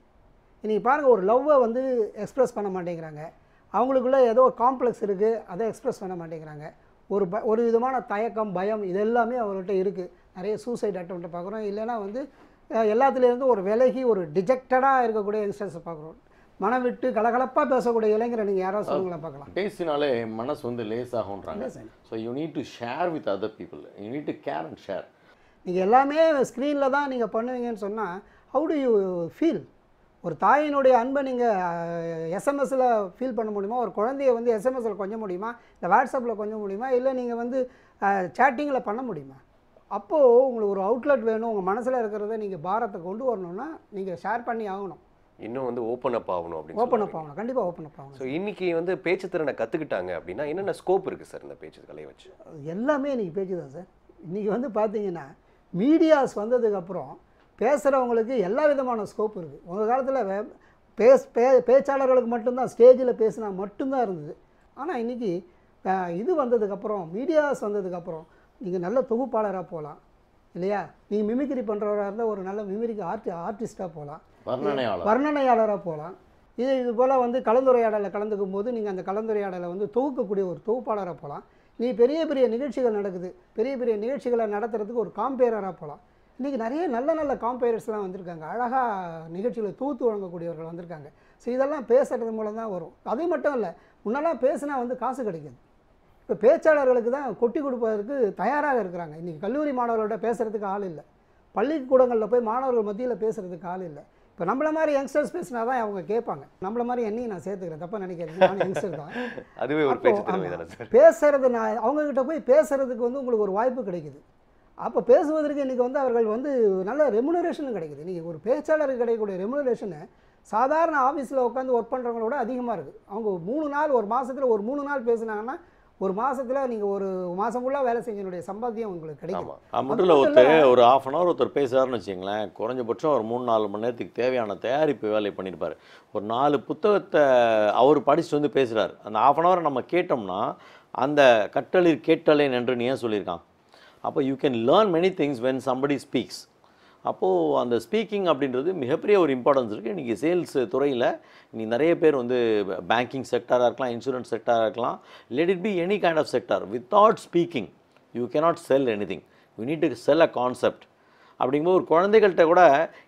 இன்றைக்கி பாருங்கள், ஒரு லவ்வை வந்து எக்ஸ்ப்ரெஸ் பண்ண மாட்டேங்கிறாங்க. அவங்களுக்குள்ளே ஏதோ ஒரு காம்ப்ளெக்ஸ் இருக்குது, அதை எக்ஸ்ப்ரெஸ் பண்ண மாட்டேங்கிறாங்க. ஒரு விதமான தயக்கம், பயம், இது எல்லாமே அவங்கள்ட்ட இருக்குது. நிறைய சூசைட் அட்டெம்ப்ட்டை பார்க்குறோம். இல்லைனா வந்து எல்லாத்துலேருந்து ஒரு விலகி ஒரு டிஜெக்டடாக இருக்கக்கூடிய யங்ஸ்டர்ஸை பார்க்குறோம். மனம் விட்டு கலகலப்பாக பேசக்கூடிய இளைஞரை நீங்கள் யாராவது சொல்லுங்களா பார்க்கலாம். பேசினாலே மனசு வந்து லேசாகுன்றாங்க. So you need to share with other people. You need to care and share. நீங்கள் எல்லாமே ஸ்க்ரீனில் தான் நீங்கள் பண்ணுவீங்கன்னு சொன்னால் ஹவு டு யூ ஃபீல்? ஒரு தாயினுடைய அன்பை நீங்கள் எஸ்எம்எஸில் ஃபீல் பண்ண முடியுமா? ஒரு குழந்தைய வந்து எஸ்எம்எஸில் கொஞ்சம் முடியுமா? இல்லை வாட்ஸ்அப்பில் கொஞ்சம் முடியுமா? இல்லை நீங்கள் வந்து சேட்டிங்கில் பண்ண முடியுமா? அப்போது உங்களுக்கு ஒரு அவுட்லெட் வேணும். உங்கள் மனசில் இருக்கிறத நீங்கள் பாரத்தை கொண்டு வரணும்னா நீங்கள் ஷேர் பண்ணி ஆகணும். இன்னும் வந்து ஓப்பன் அப் ஆகணும் அப்படின்னு ஓப்பன் அப் ஆகணும். கண்டிப்பாக ஓப்பன் அப் ஆகணும். ஸோ இன்றைக்கி வந்து பேச்சு திறனை கற்றுக்கிட்டாங்க அப்படின்னா என்னென்ன ஸ்கோப் இருக்குது சார் இந்த பேச்சு கலையை வச்சு? எல்லாமே இன்றைக்கி பேச்சு தான் சார். இன்றைக்கி வந்து பார்த்தீங்கன்னா மீடியாஸ் வந்ததுக்கப்புறம் பேசுகிறவங்களுக்கு எல்லா விதமான ஸ்கோப் இருக்குது. உங்கள் காலத்தில் பேச்சாளர்களுக்கு மட்டும்தான் ஸ்டேஜில் பேசினா மட்டும்தான் இருந்தது. ஆனால் இன்றைக்கி இது வந்ததுக்கப்புறம், மீடியாஸ் வந்ததுக்கப்புறம் நீங்கள் நல்ல தொகுப்பாளராக போகலாம் இல்லையா? நீங்கள் மிமிக்ரி பண்ணுறவராக இருந்தால் ஒரு நல்ல மிமிக்ரி ஆர்டிஸ்ட்டாக போகலாம், வர்ணனையாளராக போகலாம். இது போல் வந்து கலந்துரையாடலை கலந்துக்கும் போது நீங்கள் அந்த கலந்துரையாடலை வந்து தொகுக்கக்கூடிய ஒரு தொகுப்பாளராக போகலாம். நீ பெரிய பெரிய நிகழ்ச்சிகள் நடக்குது, பெரிய பெரிய நிகழ்ச்சிகளை நடத்துறதுக்கு ஒரு காம்பேரராக போகலாம். இன்றைக்கி நிறைய நல்ல நல்ல காம்பேரர்ஸ்லாம் வந்திருக்காங்க. அழகாக நிகழ்ச்சிகளை தூத்து வழங்கக்கூடியவர்கள் வந்திருக்காங்க. ஸோ இதெல்லாம் பேசுகிறது மூலம் தான் வரும். அது மட்டும் இல்லை, முன்னெல்லாம் பேசினா வந்து காசு கிடைக்குது. இப்போ பேச்சாளர்களுக்கு தான் கொட்டி கொடுப்பதற்கு தயாராக இருக்கிறாங்க. இன்றைக்கி கல்லூரி மாணவர்களோட பேசுகிறதுக்கு ஆள் இல்லை. பள்ளிக்கூடங்களில் போய் மாணவர்கள் மத்தியில் பேசுகிறதுக்கு ஆள் இல்லை. இப்போ நம்மள மாதிரி யங்ஸ்டர்ஸ் பேசினா தான் அவங்க கேட்பாங்க. நம்மள மாதிரி என்னையும் நான் சேர்த்துக்கிறேன், தப்பாக நினைக்கிறேன். நான் யங்ஸ்டர் தான். அதுவே ஒரு பேச்சு பேசுகிறது. நான் அவங்கக்கிட்ட போய் பேசுகிறதுக்கு வந்து உங்களுக்கு ஒரு வாய்ப்பு கிடைக்குது. அப்போ பேசுவதற்கு இன்றைக்கி வந்து அவர்கள் வந்து நல்ல ரெமுனரேஷனும் கிடைக்குது. இன்றைக்கி ஒரு பேச்சாளருக்கு கிடைக்கக்கூடிய ரெமுனரேஷனு சாதாரண ஆஃபீஸில் உட்காந்து ஒர்க் பண்ணுறவங்களோட அதிகமாக இருக்குது. அவங்க 3 நாள் ஒரு மாதத்தில் ஒரு 3 நாள் பேசுனாங்கன்னா ஒரு மாதத்தில் நீங்கள் ஒரு மாதம் ஃபுல்லாக வேலை செஞ்சனுடைய சம்பாத்தியம் உங்களுக்கு கிடைக்கும். மட்டும் இல்லை, ஒரு ½ அன் ஹவர் ஒருத்தர் பேசுகிறாருன்னு வச்சுங்களேன், குறைஞ்சபட்சம் ஒரு 3-4 மணி நேரத்துக்கு தேவையான தயாரிப்பு வேலை பண்ணியிருப்பார். ஒரு 4 புத்தகத்தை அவர் படிச்சுட்டு வந்து பேசுகிறார். அந்த ½ அன் ஹவரை நம்ம கேட்டோம்னா அந்த கற்றலில் கேட்டலேன் என்று நீ ஏன் சொல்லியிருக்கான். அப்போ you can learn many things when somebody speaks. அப்போது அந்த ஸ்பீக்கிங் அப்படின்றது மிகப்பெரிய ஒரு இம்பார்ட்டன்ஸ் இருக்குது. இன்றைக்கி சேல்ஸ் துறையில் இன்றைக்கி நிறைய பேர் வந்து பேங்கிங் செக்டாராக இருக்கலாம், இன்சூரன்ஸ் செக்டாராக இருக்கலாம், let it be any kind of sector. Without speaking you cannot sell anything. You need to sell a concept. அப்படிங்கும்போது ஒரு குழந்தைகள்கிட்ட கூட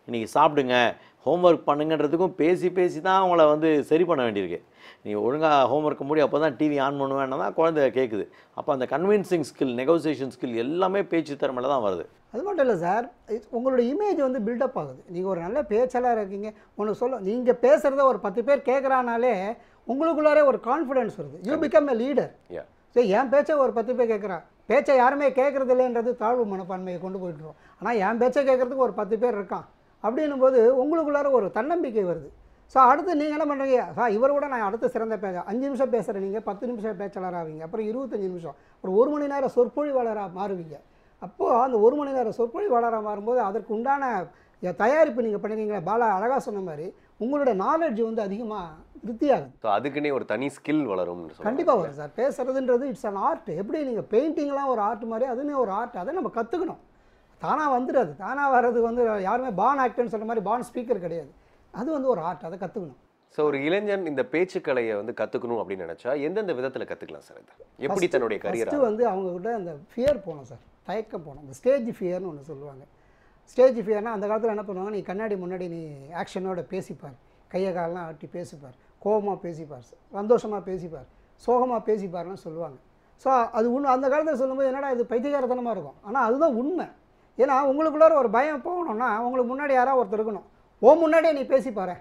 இன்றைக்கி சாப்பிடுங்க, ஹோம்ஒர்க் பண்ணுங்கன்றதுக்கும் பேசி தான் அவங்கள வந்து சரி பண்ண வேண்டியிருக்கு. நீ ஒழுங்காக ஹோம்ஒர்க் முடி, அப்போ தான் டிவி ஆன் பண்ணுவேன்னா தான் குழந்தை கேட்குது. அப்போ அந்த கன்வின்சிங் ஸ்கில், நெகோசியேஷன் ஸ்கில் எல்லாமே பேச்சு திறமையில் தான் வருது. அது மட்டும் இல்லை சார், உங்களோட இமேஜ் வந்து பில்டப் ஆகுது. நீங்கள் ஒரு நல்ல பேச்சாளராக இருக்கீங்க. ஒன்று நீங்கள் பேசுகிறத ஒரு 10 பேர் கேட்குறானாலே உங்களுக்குள்ளாரே ஒரு கான்ஃபிடென்ஸ் வருது. You become a leader. So என் பேச்சை ஒரு 10 பேர் கேட்குறான். பேச்சை யாருமே கேட்குறது இல்லைன்றது தாழ்வு மனப்பான்மையை கொண்டு போயிட்டுருவோம். ஆனால் என் பேச்சை கேட்குறதுக்கு ஒரு 10 பேர் இருக்கான் அப்படின்னும் போது உங்களுக்குள்ளார ஒரு தன்னம்பிக்கை வருது. ஸோ அடுத்து நீங்கள் என்ன பண்ணுறீங்க, இவரோட நான் அடுத்த சிறந்த 5 நிமிஷம் பேசுகிற நீங்கள் 10 நிமிஷம் பேச்சாளராக ஆவீங்க. அப்புறம் 25 நிமிஷம், ஒரு 1 மணி நேரம் சொற்பொழிவாளராக மாறுவீங்க. அப்போது அந்த 1 மணி நேரம் சொற்பொழிவாளராக மாறும்போது அதற்கு உண்டான தயாரிப்பு நீங்கள் பண்ணிருக்கீங்களா? பாலா அழகாக சொன்ன மாதிரி உங்களோட நாலேஜ் வந்து அதிகமாக விருத்தியாகுது. ஸோ அதுக்குன்னே ஒரு தனி ஸ்கில் வளரும். கண்டிப்பாக வரும் சார். பேசுறதுன்றது இட்ஸ் அன் ஆர்ட். எப்படி நீங்கள் பெயிண்டிங்லாம் ஒரு ஆர்ட் மாதிரி அதுவுமே ஒரு ஆர்ட். அதை நம்ம கற்றுக்கணும். தானாக வந்துடாது. தானாக வர்றது வந்து யாருமே பான் ஆக்டர்னு சொல்கிற மாதிரி பான் ஸ்பீக்கர் கிடையாது. அது வந்து ஒரு ஆர்ட். அதை கற்றுக்கணும். ஸோ ஒரு இளைஞன் இந்த பேச்சுக்கலையை வந்து கற்றுக்கணும் அப்படின்னு நினச்சா எந்தெந்த விதத்தில் கற்றுக்கலாம் சார்? எப்படி தன்னுடைய கரியர் வந்து அவங்கக்கிட்ட அந்த ஃபியர் போகணும் சார், தயக்கம் போகணும். இந்த ஸ்டேஜ் ஃபியர்னு ஒன்று சொல்லுவாங்க. ஸ்டேஜ் ஃபியர்னால் அந்த காலத்தில் என்ன பண்ணுவாங்க, நீ கண்ணாடி முன்னாடி நீ ஆக்ஷனோட பேசிப்பார், கையை காலெலாம் ஆட்டி பேசிப்பார், கோபமாக பேசிப்பார், சந்தோஷமாக பேசிப்பார், சோகமாக பேசிப்பார்னு சொல்லுவாங்க. ஸோ அது உண்மை. அந்த காலத்தில் சொல்லும்போது என்னடா இது பைத்தியகாரத்தனமாக இருக்கும், ஆனால் அதுதான் உண்மை. ஏன்னா உங்களுக்குள்ளார ஒரு பயம் போகணும்னா உங்களுக்கு முன்னாடி யாராவது ஒருத்தர் இருக்கணும். முன்னாடியே நீ பேசி பாரு,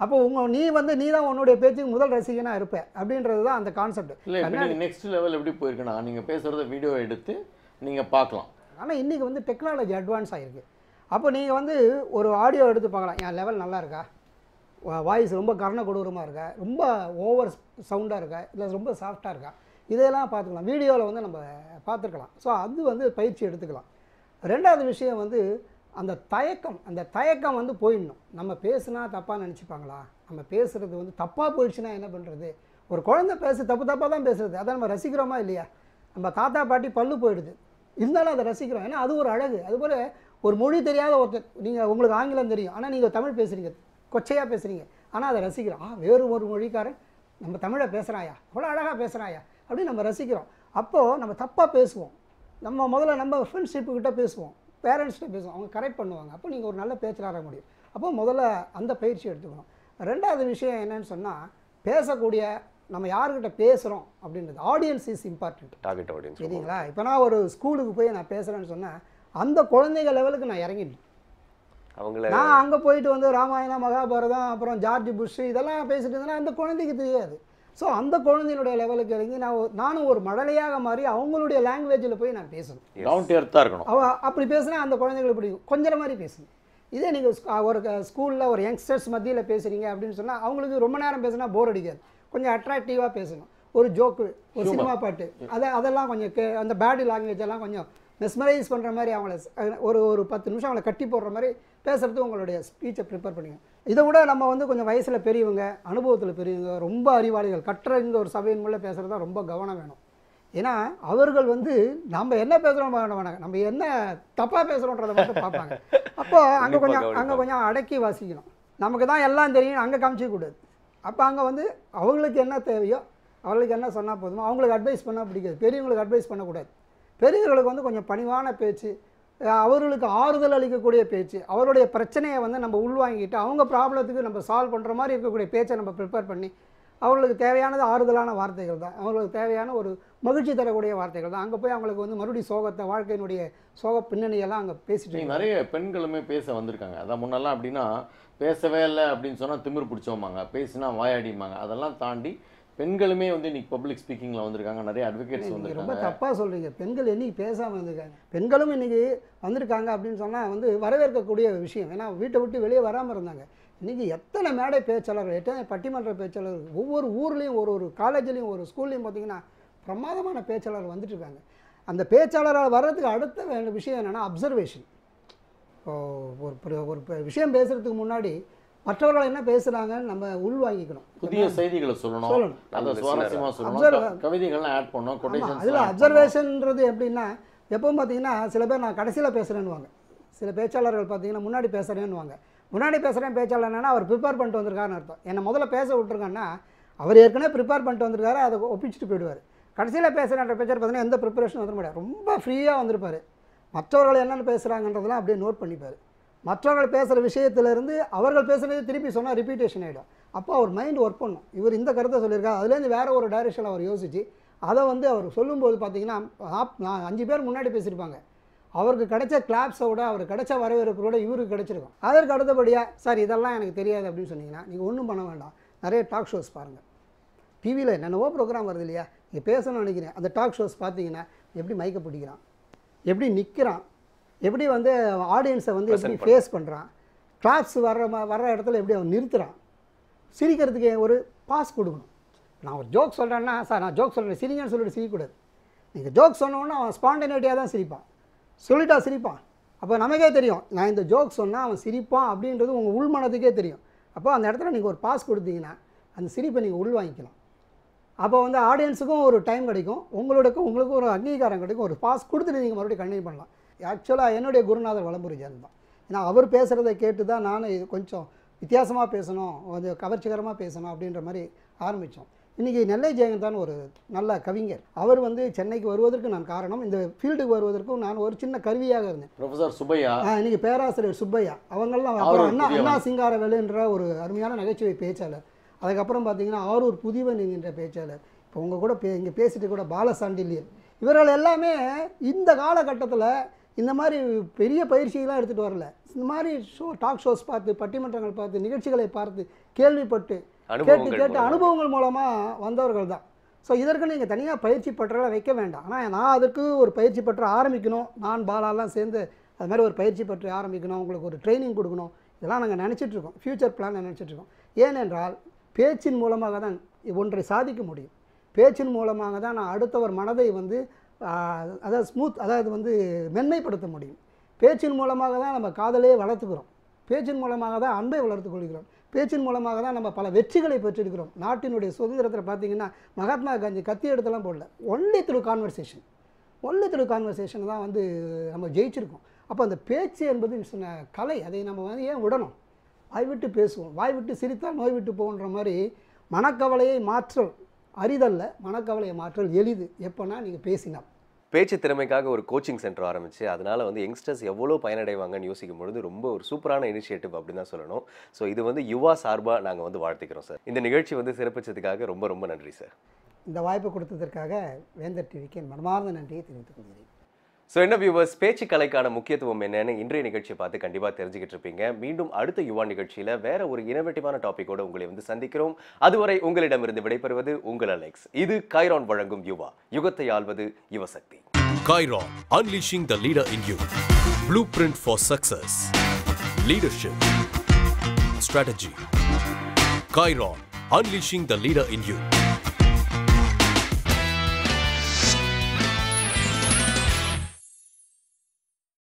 அப்போ நீ தான் உன்னுடைய பேச்சுக்கு முதல் ரசிகனாக இருப்ப அப்படின்றது தான் அந்த கான்செப்ட். இல்லை நெக்ஸ்ட் லெவல் எப்படி போயிருக்குன்னா நீங்கள் பேசுகிறத வீடியோ எடுத்து நீங்கள் பார்க்கலாம். ஆனால் இன்றைக்கி வந்து டெக்னாலஜி அட்வான்ஸ் ஆகிருக்கு. அப்போ நீங்கள் வந்து ஒரு ஆடியோ எடுத்து பார்க்கலாம், என் லெவல் நல்லா இருக்கா, வாய்ஸ் ரொம்ப கர்ண கொடூரமாக இருக்கா, ரொம்ப ஓவர் சவுண்டாக இருக்கா, இல்லை ரொம்ப சாஃப்டாக இருக்கா, இதெல்லாம் பார்த்துக்கலாம். வீடியோவில் வந்து நம்ம பார்த்துருக்கலாம். ஸோ அது வந்து பயிற்சி எடுத்துக்கலாம். ரெண்டாவது விஷயம் வந்து அந்த தயக்கம் வந்து போயிடணும். நம்ம பேசுனா தப்பாக நினச்சிப்பாங்களா, நம்ம பேசுகிறது வந்து தப்பாக போயிடுச்சுன்னா என்ன பண்ணுறது. ஒரு குழந்தை தப்பாக தான் பேசுகிறது, அதை நம்ம ரசிக்கிறோமா இல்லையா. நம்ம தாத்தா பாட்டி பல்லு போயிடுது, இருந்தாலும் அதை ரசிக்கிறோம். ஏன்னா அது ஒரு அழகு. அதுபோல் ஒரு மொழி தெரியாத ஒருத்தர், உங்களுக்கு ஆங்கிலம் தெரியும் ஆனால் நீங்கள் தமிழ் பேசுகிறீங்க, கொச்சையாக பேசுகிறீங்க, ஆனால் அதை ரசிக்கிறோம். வேறு ஒரு மொழிக்காரன் நம்ம தமிழை பேசுகிறாயா, அவ்வளோ அழகாக பேசுகிறாயா அப்படின்னு நம்ம ரசிக்கிறோம். அப்போது நம்ம தப்பாக பேசுவோம். முதல்ல நம்ம ஃப்ரெண்ட்ஷிப்புக்கிட்ட பேசுவோம், பேரண்ட்ஸ்கிட்ட பேசுவோம், அவங்க கரெக்ட் பண்ணுவாங்க. அப்போ நீங்கள் ஒரு நல்ல பேச்சலாக முடியும். அப்போ முதல்ல அந்த பயிற்சி எடுத்துக்கணும். ரெண்டாவது விஷயம் என்னன்னு சொன்னால், பேசக்கூடிய நம்ம யாருக்கிட்ட பேசுகிறோம் அப்படின்றது audience is important. Target audience சரிங்களா. இப்போ நான் ஒரு ஸ்கூலுக்கு போய் நான் பேசுகிறேன்னு சொன்னால் அந்த குழந்தைங்க லெவலுக்கு நான் இறங்கிட்டேன். நான் அங்கே போயிட்டு வந்து ராமாயணம், மகாபாரதம், அப்புறம் ஜார்ஜ் புஷ் இதெல்லாம் பேசிட்டு இருந்தேன்னா அந்த குழந்தைக்கு தெரியாது. ஸோ அந்த குழந்தையினுடைய லெவலுக்கு இறங்கி நானும் ஒரு மழலையாக மாறி அவங்களுடைய லாங்குவேஜில் போய் நான் பேசணும். டவுன் டு எர்த்தாக இருக்கணும். அப்படி பேசுனா அந்த குழந்தைங்களுக்கு பிடிக்கும். கொஞ்சம் மாதிரி பேசணும். இதே நீங்கள் ஒரு ஸ்கூலில் ஒரு யங்ஸ்டர்ஸ் மத்தியில் பேசுகிறீங்க அப்படின்னு சொன்னால் அவங்களுக்கு ரொம்ப நேரம் பேசுனா போர் அடிக்காது. கொஞ்சம் அட்ராக்டிவாக பேசணும். ஒரு ஜோக்கு, ஒரு சினிமா பாட்டு, அதெல்லாம் கொஞ்சம் அந்த பேடி லாங்குவேஜ் எல்லாம் கொஞ்சம் மெஸ்மரைஸ் பண்ணுற மாதிரி அவங்கள ஒரு 10 நிமிஷம் அவங்கள கட்டி போடுற மாதிரி பேசுகிறதுக்கு உங்களுடைய ஸ்பீச்சை ப்ரிப்பேர் பண்ணிங்க. இதை விட நம்ம வந்து கொஞ்சம் வயசில் பெரியவங்க, அனுபவத்தில் பெரியவங்க, ரொம்ப அறிவாளிகள், கற்றறிந்த ஒரு சபையின் மூலம் பேசுகிறது தான் ரொம்ப கவனம் வேணும். ஏன்னா அவர்கள் வந்து நம்ம என்ன பேசுகிறோம் வேணாங்க, நம்ம என்ன தப்பாக பேசுகிறோன்றதை மட்டும் பார்ப்பாங்க. அப்போது அங்கே கொஞ்சம் அடக்கி வாசிக்கணும். நமக்கு தான் எல்லாம் தெரியும் அங்கே காமிச்சிக்கூடாது. அப்போ அங்கே வந்து அவங்களுக்கு என்ன தேவையோ அவங்களுக்கு என்ன சொன்னால் போதுமோ. அவங்களுக்கு அட்வைஸ் பண்ணால் பிடிக்காது, பெரியவங்களுக்கு அட்வைஸ் பண்ணக்கூடாது. பெரியவர்களுக்கு வந்து கொஞ்சம் பணிவான பேச்சு, அவர்களுக்கு ஆறுதல் அளிக்கக்கூடிய பேச்சு, அவருடைய பிரச்சனையை வந்து நம்ம உள்வாங்கிட்டு அவங்க ப்ராப்ளத்துக்கு நம்ம சால்வ் பண்ணுற மாதிரி இருக்கக்கூடிய பேச்சை நம்ம ப்ரிப்பேர் பண்ணி அவர்களுக்கு தேவையானது ஆறுதலான வார்த்தைகள் தான், அவங்களுக்கு தேவையான ஒரு மகிழ்ச்சி தரக்கூடிய வார்த்தைகள் தான். அங்கே போய் அவங்களுக்கு வந்து மறுபடியும் சோகத்தை, வாழ்க்கையினுடைய சோக பின்னணியெல்லாம் அங்கே பேசிட்டு நிறைய பெண்களுமே பேச வந்திருக்காங்க. அதான் முன்னெல்லாம் அப்படின்னா பேசவே இல்லை அப்படின்னு சொன்னால் திமிர் பிடிச்சோமாங்க, பேசினா வாயாடிமாங்க. அதெல்லாம் தாண்டி பெண்களுமே வந்து இன்னைக்கு பப்ளிக் ஸ்பீக்கிங்கில் வந்திருக்காங்க, நிறைய அட்வொகேட்ஸ் வந்திருக்காங்க. ரொம்ப தப்பாக சொல்கிறீங்க. பெண்கள் என்னைக்கு பேசாமல் வந்திருக்காங்க, பெண்களும் இன்றைக்கி வந்திருக்காங்க அப்படின்னு சொன்னால் வந்து வரவேற்கக்கூடிய விஷயம். ஏன்னா வீட்டை விட்டு வெளியே வராமல் இருந்தாங்க. இன்றைக்கி எத்தனை மேடை பேச்சாளர்கள், எத்தனை பட்டிமன்ற பேச்சாளர்கள், ஒவ்வொரு ஊர்லேயும் ஒரு காலேஜ்லேயும் ஒரு ஸ்கூல்லையும் பார்த்திங்கன்னா பிரமாதமான பேச்சாளர்கள் வந்துட்டுருக்காங்க. அந்த பேச்சாளரால் வர்றதுக்கு அடுத்த விஷயம் என்னென்னா அப்சர்வேஷன். ஒரு விஷயம் பேசுகிறதுக்கு முன்னாடி மற்றவர்கள் என்ன பேசுகிறாங்கன்னு நம்ம உள்வாங்கிக்கணும். புதிய செய்திகளை சொல்லணும், அதை சுவாரஸ்யமாக சொல்லணும், கவிதைகள்லாம் ஆட் பண்ணணும், கொட்டேஷன்ஸ். அதில் அப்சர்வேஷன்ன்றது எப்படின்னா, எப்பவும் பார்த்தீங்கன்னா சில பேர் நான் கடைசியில் பேசுகிறேன்னுவாங்க, சில பேச்சாளர்கள் பார்த்தீங்கன்னா முன்னாடி பேசுகிறேன்னுவாங்க. முன்னாடி பேசுகிறேன் பேச்சாளர் என்னன்னா அவர் ப்ரிப்பேர் பண்ணிட்டு வந்திருக்காருன்னு அர்த்தம். என்னை முதல்ல பேச விட்டுருங்கன்னா அவர் ஏற்கனவே ப்ரிப்பேர் பண்ணிட்டு வந்திருக்காரு, அதை ஒப்பிச்சுட்டு போயிடுவார். கடைசியில் பேசுகிறேன்ற பேச்சாளர் பார்த்தீங்கன்னா எந்த ப்ரிப்பரேஷன் வந்துட முடியாது, ரொம்ப ஃப்ரீயாக வந்திருப்பார். மற்றவர்கள் என்னென்ன பேசுகிறாங்கன்றதெல்லாம் அப்படியே நோட் பண்ணிப்பார். மற்றவர்கள் பேசுகிற விஷயத்துலேருந்து அவர்கள் பேசுகிறதே திருப்பி சொன்னால் ரிப்பீட்டேஷன் ஆகிடும். அப்போ அவர் மைண்ட் ஒர்க் பண்ணும். இவர் இந்த கருத்தை சொல்லியிருக்காரு, அதுலேருந்து வேறு ஒரு டைரெக்ஷனில் அவர் யோசித்து அதை வந்து அவர் சொல்லும்போது பார்த்தீங்கன்னா 5 பேர் முன்னாடி பேசியிருப்பாங்க, அவருக்கு கிடைச்ச கிளாப்ஸை விட அவர் கிடைச்ச வரவேற்போட இவருக்கு கிடைச்சிருக்கும். அதற்கு அடுத்தபடியாக சார் இதெல்லாம் எனக்கு தெரியாது அப்படின்னு சொன்னீங்கன்னா நீங்கள் ஒன்றும் பண்ண வேண்டாம். நிறைய டாக் ஷோஸ் பாருங்கள், டிவியில் என்னென்னவோ ப்ரோக்ராம் வருது இல்லையா, நீங்கள் பேசணும்னு நினைக்கிறேன். அந்த டாக் ஷோஸ் பார்த்தீங்கன்னா எப்படி மைக்கை பிடிக்கிறான், எப்படி நிற்கிறான், எப்படி வந்து ஆடியன்ஸை வந்து எப்படி ஃபேஸ் பண்ணுறான், கிளாப்ஸ் வர்ற இடத்துல எப்படி அவன் நிறுத்துகிறான், சிரிக்கிறதுக்கு ஒரு பாஸ் கொடுக்கணும். நான் ஒரு ஜோக் சொல்கிறேன்னா சார் நான் ஜோக் சொல்கிறேன் சிரிங்கன்னு சொல்லிட்டு சிரிக்கக்கூடாது. நீங்கள் ஜோக் சொன்னோன்னா அவன் ஸ்பான்டேனிட்டியாக தான் சிரிப்பான், சொல்லிட்டா சிரிப்பான். அப்போ நமக்கே தெரியும் நான் இந்த ஜோக் சொன்னால் அவன் சிரிப்பான் அப்படின்றது உங்கள் உள்மனத்துக்கே தெரியும். அப்போ அந்த இடத்துல நீங்கள் ஒரு பாஸ் கொடுத்தீங்கன்னா அந்த சிரிப்பை நீங்கள் உள்வாங்கிக்கலாம். அப்போ வந்து ஆடியன்ஸுக்கும் ஒரு டைம் கிடைக்கும், உங்களுக்கும் ஒரு அங்கீகாரம் கிடைக்கும். ஒரு பாஸ் கொடுத்துட்டு நீங்கள் மறுபடியும் கண்டினியூ பண்ணலாம். ஆக்சுவலாக என்னுடைய குருநாதர் வலம்புரி ஜெயந்த் தான். ஏன்னா அவர் பேசுகிறத கேட்டு தான் நான் இது கொஞ்சம் வித்தியாசமாக பேசணும், கொஞ்சம் கவர்ச்சிகரமாக பேசணும் அப்படின்ற மாதிரி ஆரம்பித்தோம். இன்றைக்கி நெல்லை ஜெயந்தான் ஒரு நல்ல கவிஞர். அவர் வந்து சென்னைக்கு வருவதற்கு நான் காரணம், இந்த ஃபீல்டுக்கு வருவதற்கும் நான் ஒரு சின்ன கருவியாக இருந்தேன். ப்ரொஃபஸர் சுப்பையா, இன்றைக்கி பேராசிரியர் சுப்பையா, அவங்களாம் அப்புறம் அண்ணா சிங்காரவேலுன்ற ஒரு அருமையான நகைச்சுவை பேச்சாளர். அதுக்கப்புறம் பார்த்தீங்கன்னா ஆரூர் புதிவன் என்கின்ற பேச்சாளர். இப்போ உங்கள் கூட இங்கே பேசிட்டு கூட பாலசாண்டில்யன் இவர்கள் எல்லாமே இந்த காலகட்டத்தில் இந்த மாதிரி பெரிய பயிற்சியெல்லாம் எடுத்துகிட்டு வரல. இந்த மாதிரி டாக் ஷோஸ் பார்த்து, பட்டிமன்றங்கள் பார்த்து, நிகழ்ச்சிகளை பார்த்து, கேள்விப்பட்டு, கேட்டு அனுபவங்கள் மூலமாக வந்தவர்கள் தான். ஸோ இதற்கு நீங்கள் தனியாக பயிற்சி பற்றலாம் வைக்க வேண்டாம். ஆனால் நான் அதுக்கு ஒரு பயிற்சி பற்ற ஆரம்பிக்கணும், நான் பாலாலாம் சேர்ந்து அது மாதிரி ஒரு பயிற்சி பற்றி ஆரம்பிக்கணும், உங்களுக்கு ஒரு ட்ரைனிங் கொடுக்கணும், இதெல்லாம் நாங்கள் நினச்சிட்ருக்கோம். Future plan நினச்சிட்ருக்கோம். ஏனென்றால் பேச்சின் மூலமாக தான் ஒன்றை சாதிக்க முடியும். பேச்சின் மூலமாக தான் நான் அடுத்தவர் மனதை வந்து அதாவது மென்மைப்படுத்த முடியும். பேச்சின் மூலமாக தான் நம்ம காதலையே வளர்த்துக்கிறோம். பேச்சின் மூலமாக தான் அன்பை வளர்த்து கொள்கிறோம். பேச்சின் மூலமாக தான் நம்ம பல வெற்றிகளை பெற்றிருக்கிறோம். நாட்டினுடைய சுதந்திரத்தில் பார்த்தீங்கன்னா மகாத்மா காந்தி கத்தி எடுத்தெல்லாம் போடல. ஒன்லி த்ரூ கான்வர்சேஷன் தான் வந்து நம்ம ஜெயிச்சிருக்கோம். அப்போ அந்த பேச்சு என்பது கலை. அதை நம்ம வந்து ஏன் விடணும்? வாய் விட்டு பேசுவோம், வாய் விட்டு சிரித்தால் நோய் விட்டு போகின்ற மாதிரி மனக்கவலையை மாற்றல் அரிதல்ல, மனக்கவலையை மாற்றல் எளிது. எப்போனா நீங்கள் பேசினா. பேச்சு திறமைக்காக ஒரு கோச்சிங் சென்டர் ஆரம்பிச்சு அதனால வந்து யங்ஸ்டர்ஸ் எவ்வளோ பயனடைவாங்கன்னு யோசிக்கும் பொழுது ரொம்ப ஒரு சூப்பரான இனிஷியேட்டிவ் அப்படின்னு தான் சொல்லணும். ஸோ இது வந்து யுவா சார்பாக நாங்கள் வந்து வாழ்த்துக்கிறோம் சார். இந்த நிகழ்ச்சி வந்து சிறப்பிச்சதுக்காக ரொம்ப ரொம்ப நன்றி சார். இந்த வாய்ப்பு கொடுத்ததற்காக வேந்தர் டிவிக்கு என் மனமார்ந்த நன்றியை தெரிவித்துக் கொள்கிறேன். ஸோ என்ன வியூவர்ஸ், பேச்சு கலைக்கான முக்கியத்துவம் என்னன்னு இன்றைய நிகழ்ச்சியை பார்த்து கண்டிப்பாக தெரிஞ்சுக்கிட்டு இருப்பீங்க. மீண்டும் அடுத்த யுவா நிகழ்ச்சியில் வேற ஒரு இனோவேட்டிவான டாப்பிக்கோட உங்களை வந்து சந்திக்கிறோம். அதுவரை உங்களிடமிருந்து விடைபெறுவது உங்கள் அலெக்ஸ். இது கைரான் வழங்கும் யுவா, யுகத்தை ஆள்வது Yuva Shakti. Chiron, unleashing the leader in you. Blueprint for success. Leadership. Strategy. Chiron, unleashing the leader in you.